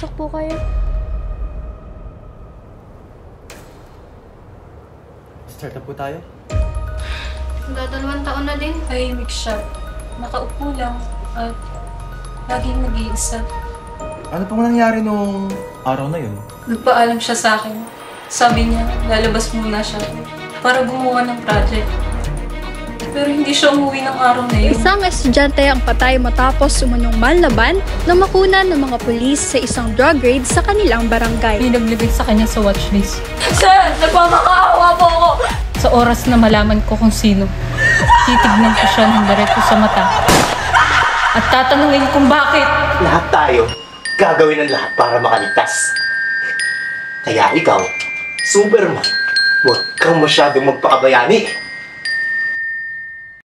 Pasok po kayo. Start na po tayo. Dadalawang taon na din. Tahimik siya. Nakaupo lang at laging nag-iisa. Ano pong nangyari nung araw na yun? Nagpaalam siya sa akin. Sabi niya, lalabas muna siya para gumawa ng project. Pero hindi siya umuwi ng araw na yun. Isang estudyante ang patay matapos umunong manlaban na makunan ng mga pulis sa isang drug raid sa kanilang barangay. Pinaglagay sa kanya sa watchlist. Sir, nagmamakaawa po ako! Sa oras na malaman ko kung sino, titignan ko siya ng diretso sa mata. At tatanungin kung bakit. Lahat tayo gagawin ang lahat para makaligtas. Kaya ikaw, Superman, huwag kang masyadong magpakabayani.